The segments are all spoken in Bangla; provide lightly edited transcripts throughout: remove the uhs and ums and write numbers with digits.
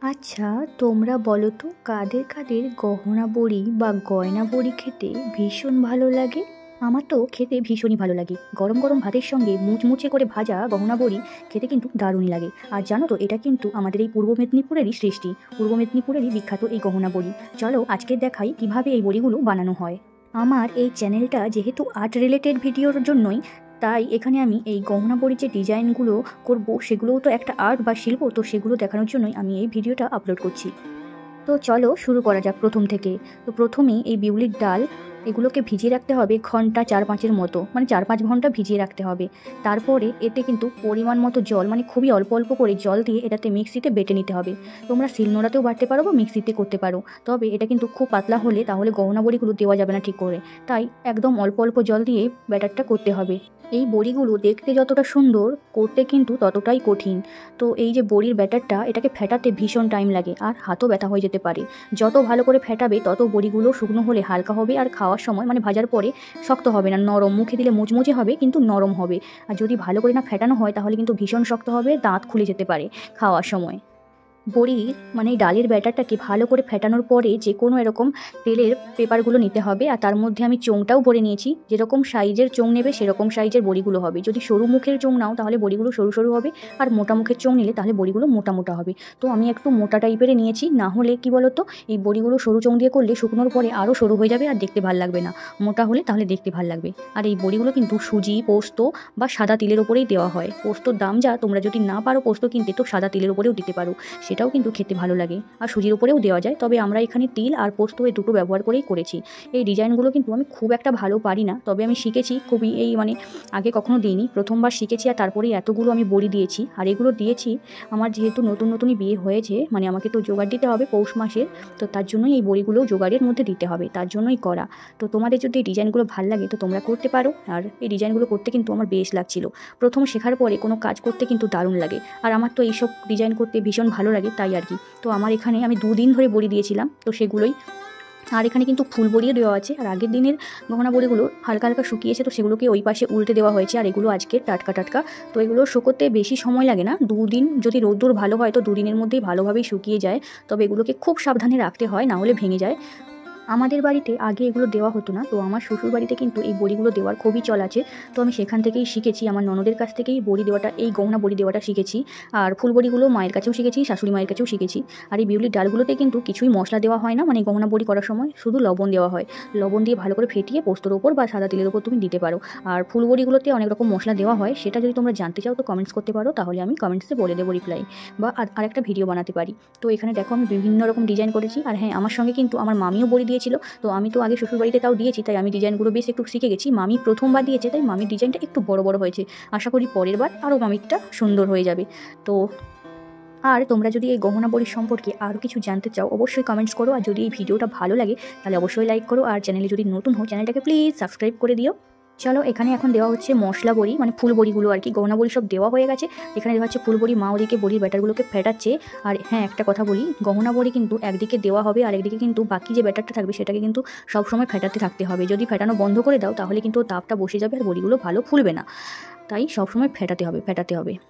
আচ্ছা, তোমরা বলো তো কাদের কাদের গহনা বড়ি বা গয়না বড়ি খেতে ভীষণ ভালো লাগে? আমার তো খেতে ভীষণই ভালো লাগে। গরম গরম ভাতের সঙ্গে মুচমুচে করে ভাজা গহনা বড়ি খেতে কিন্তু দারুণই লাগে। আর জানো তো, এটা কিন্তু আমাদের এই পূর্ব মেদিনীপুরেরই সৃষ্টি, পূর্ব মেদিনীপুরেরই বিখ্যাত এই গহনা বড়ি। চলো আজকে দেখাই কিভাবে এই বড়িগুলো বানানো হয়। আমার এই চ্যানেলটা যেহেতু আর্ট রিলেটেড ভিডিওর জন্যই, তাই এখানে আমি এই গহনা বড়ির যে ডিজাইনগুলো করব সেগুলোও তো একটা আর্ট বা শিল্প, তো সেগুলো দেখানোর জন্যই আমি এই ভিডিওটা আপলোড করছি। তো চলো শুরু করা যাক প্রথম থেকে। তো প্রথমেই এই বিউলির ডাল এগুলোকে ভিজিয়ে রাখতে হবে ঘন্টা 4-5-এর মতো, মানে 4-5 ঘন্টা ভিজিয়ে রাখতে হবে। তারপরে এতে কিন্তু পরিমাণ মতো জল, মানে খুবই অল্প অল্প করে জল দিয়ে এটাতে মিক্সিতে বেটে নিতে হবে। তোমরা শিলনোড়াতেও বাটতে পারো বা মিক্সিতে করতে পারো, তবে এটা কিন্তু খুব পাতলা হলে তাহলে গহনা বড়িগুলো দেওয়া যাবে না ঠিক করে, তাই একদম অল্প অল্প জল দিয়ে ব্যাটারটা করতে হবে। এই বড়িগুলো দেখতে যতটা সুন্দর, করতে কিন্তু ততটাই কঠিন। তো এই যে বড়ির ব্যাটারটা, এটাকে ফেটাতে ভীষণ টাইম লাগে আর হাতও ব্যথা হয়ে যেতে পারে। যত ভালো করে ফেটাবে তত বড়িগুলো শুকনো হলে হালকা হবে, আর খাওয়ার সময় মানে ভাজার পরে শক্ত হবে না, নরম, মুখে দিলে মুচমুচে হবে কিন্তু নরম হবে। আর যদি ভালো করে না ফেটানো হয় তাহলে কিন্তু ভীষণ শক্ত হবে, দাঁত খুলে যেতে পারে খাওয়ার সময়। বড়ির মানে এই ডালের ব্যাটারটাকে ভালো করে ফেটানোর পরে যে কোনো এরকম তেলের পেপারগুলো নিতে হবে, আর তার মধ্যে আমি চোঙটাও ভরে নিয়েছি। যেরকম সাইজের চোঙ নেবে সেরকম সাইজের বড়িগুলো হবে। যদি সরু মুখের চোঙ নাও তাহলে বড়িগুলো সরু সরু হবে, আর মোটা মুখের চোঙ নিলে তাহলে বড়িগুলো মোটা মোটা হবে। তো আমি একটু মোটা টাইপের নিয়েছি, না হলে কি বলতো, এই বড়িগুলো সরু চোঙ দিয়ে করলে শুকনোর পরে আরও সরু হয়ে যাবে আর দেখতে ভালো লাগবে না। মোটা হলে তাহলে দেখতে ভালো লাগবে। আর এই বড়িগুলো কিন্তু সুজি, পোস্ত বা সাদা তিলের ওপরেই দেওয়া হয়। পোস্তর দাম যা, তোমরা যদি না পারো পোস্ত কিনতে তো সাদা তিলের ওপরেও দিতে পারো, সেটাও কিন্তু খেতে ভালো লাগে। আর সুজির উপরেও দেওয়া যায়, তবে আমরা এখানে তিল আর পোস্ত এই দুটো ব্যবহার করেই করেছি। এই ডিজাইনগুলো কিন্তু আমি খুব একটা ভালো পারি না, তবে আমি শিখেছি খুবই, এই মানে আগে কখনো দিইনি, প্রথমবার শিখেছি। আর তারপরেই এতগুলো আমি বড়ি দিয়েছি। আর এগুলো দিয়েছি আমার যেহেতু নতুন নতুনই বিয়ে হয়েছে, মানে আমাকে তো জোগাড় দিতে হবে পৌষ মাসের, তো তার জন্যই এই বড়িগুলো জোগাড়ের মধ্যে দিতে হবে, তার জন্যই করা। তো তোমাদের যদি এই ডিজাইনগুলো ভালো লাগে তো তোমরা করতে পারো। আর এই ডিজাইনগুলো করতে কিন্তু আমার বেশ লাগছিল। প্রথম শেখার পরে কোনো কাজ করতে কিন্তু দারুণ লাগে, আর আমার তো এইসব ডিজাইন করতে ভীষণ ভালো লাগে, তাই আর কি। তো আমার এখানে আমি 2 দিন ধরে বড়ি দিয়েছিলাম, তো সেগুলোই। আর এখানে কিন্তু ফুল বড়িও দেওয়া আছে, আর আগের দিনের গহনা বড়িগুলো হালকা হালকা শুকিয়েছে, তো সেগুলোকে ওই পাশে উল্টে দেওয়া হয়েছে। আর এগুলো আজকে টাটকা টাটকা, তো এগুলো শুকোতে বেশি সময় লাগে না। 2 দিন যদি রোদ্দুর ভালো হয় তো 2 দিনের মধ্যেই ভালোভাবেই শুকিয়ে যায়, তবে এগুলোকে খুব সাবধানে রাখতে হয়, না হলে ভেঙে যায়। আমাদের বাড়িতে আগে এগুলো দেওয়া হতো না, তো আমার শ্বশুর বাড়িতে কিন্তু এই বড়িগুলো দেওয়ার খুবই চল আছে। তো আমি সেখান থেকেই শিখেছি, আমার ননদের কাছ থেকেই বড়ি দেওয়াটা, এই গহনা বড়ি দেওয়াটা শিখেছি। আর ফুল বড়িগুলো মায়ের কাছেও শিখেছি, শাশুড়ি মায়ের কাছেও শিখেছি। আর এই বিউলির ডালগুলোতে কিন্তু কিছুই মশলা দেওয়া হয় না, মানে গহনা বড়ি করার সময় শুধু লবণ দেওয়া হয়। লবণ দিয়ে ভালো করে ফেটিয়ে পোস্তর ওপর বা সাদা তিলের ওপর তুমি দিতে পারো। আর ফুল বড়িগুলোতে অনেক রকম মশলা দেওয়া হয়, সেটা যদি তোমরা জানতে চাও তো কমেন্টস করতে পারো, তাহলে আমি কমেন্টসে বলে দেবো রিপ্লাই, বা আরেকটা ভিডিও বানাতে পারি। তো এখানে দেখো আমি বিভিন্ন রকম ডিজাইন করেছি। আর হ্যাঁ, আমার সঙ্গে কিন্তু আমার মামিও বড়ি দিয়েছিল। তো আমি তো আগে শ্বশুরবাড়িতে তাও দিয়েছি, তাই আমি ডিজাইনগুলো বেশ একটু শিখে গেছি। মামি প্রথমবার দিয়েছে, তাই মামির ডিজাইনটা একটু বড় বড় হয়েছে। আশা করি পরের বার আরও মামিরটা সুন্দর হয়ে যাবে। তো আর তোমরা যদি এই গহনা বড়ির সম্পর্কে আরও কিছু জানতে চাও অবশ্যই কমেন্টস করো, আর যদি এই ভিডিওটা ভালো লাগে তাহলে অবশ্যই লাইক করো, আর চ্যানেলে যদি নতুন হও চ্যানেলটাকে প্লিজ সাবস্ক্রাইব করে দিও। চলো এখানে এখন দেওয়া হচ্ছে মশলা বড়ি, মানে ফুল বড়িগুলো আর কি। গহনা বড়ি সব দেওয়া হয়ে গেছে, এখানে দেওয়া হচ্ছে ফুল বড়ি। মা ওদিকে বড়ির ব্যাটারগুলোকে ফেটাচ্ছে। আর হ্যাঁ, একটা কথা বলি, গহনা বড়ি কিন্তু একদিকে দেওয়া হবে আর একদিকে কিন্তু বাকি যে ব্যাটারটা থাকবে সেটাকে কিন্তু সবসময় ফেটাতে থাকতে হবে। যদি ফেটানো বন্ধ করে দাও তাহলে কিন্তু তাপটা বসে যাবে আর বড়িগুলো ভালো ফুলবে না, তাই সবসময় ফেটাতে হবে।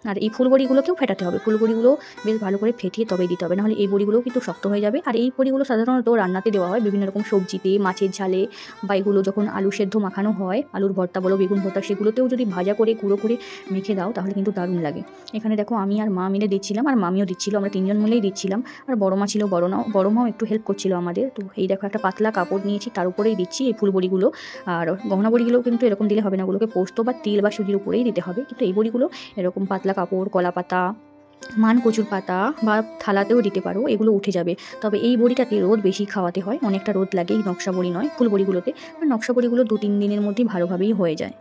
আর এই ফুল বড়িগুলোকেও ফেটাতে হবে, ফুল বড়িগুলো বেশ ভালো করে ফেটিয়ে তবেই দিতে হবে, নাহলে এই বড়িগুলোও কিন্তু শক্ত হয়ে যাবে। আর এই বড়িগুলো সাধারণত রান্নাতে দেওয়া হয় বিভিন্ন রকম সবজিতে, মাছের ঝালে, বা এগুলো যখন আলু সেদ্ধ মাখানো হয়, আলুর ভর্তা বলো, বেগুন ভর্তা, সেগুলোতেও যদি ভাজা করে গুঁড়ো করে মেখে দাও তাহলে কিন্তু দারুণ লাগে। এখানে দেখো আমি আর মা মিলে দিচ্ছিলাম, আর মামিও দিচ্ছিল, আমরা 3 জন মিলেই দিচ্ছিলাম। আর বড় মা ছিল, বড় মাও একটু হেল্প করছিল আমাদের। তো এই দেখো একটা পাতলা কাপড় নিয়েছি, তার উপরেই দিচ্ছি এই ফুল বড়িগুলো। আর গহনা বড়িগুলো কিন্তু এরকম দিলে হবে না, ওগুলোকে পোস্ত বা তিল বা সুজির উপরেই দিতে হবে। কিন্তু এই বড়িগুলো এরকম পাতলা কাপড়, কলা পাতা, মান কচুর পাতা বা থালাতেও দিতে পারো, এগুলো উঠে যাবে। তবে এই বড়িটাতে রোদ বেশি খাওয়াতে হয়, অনেকটা রোদ লাগে এই নকশা বড়ি নয়, ফুল বড়িগুলোতে। আর নকশা বড়িগুলো 2-3 দিনের মধ্যেই ভালোভাবেই হয়ে যায়।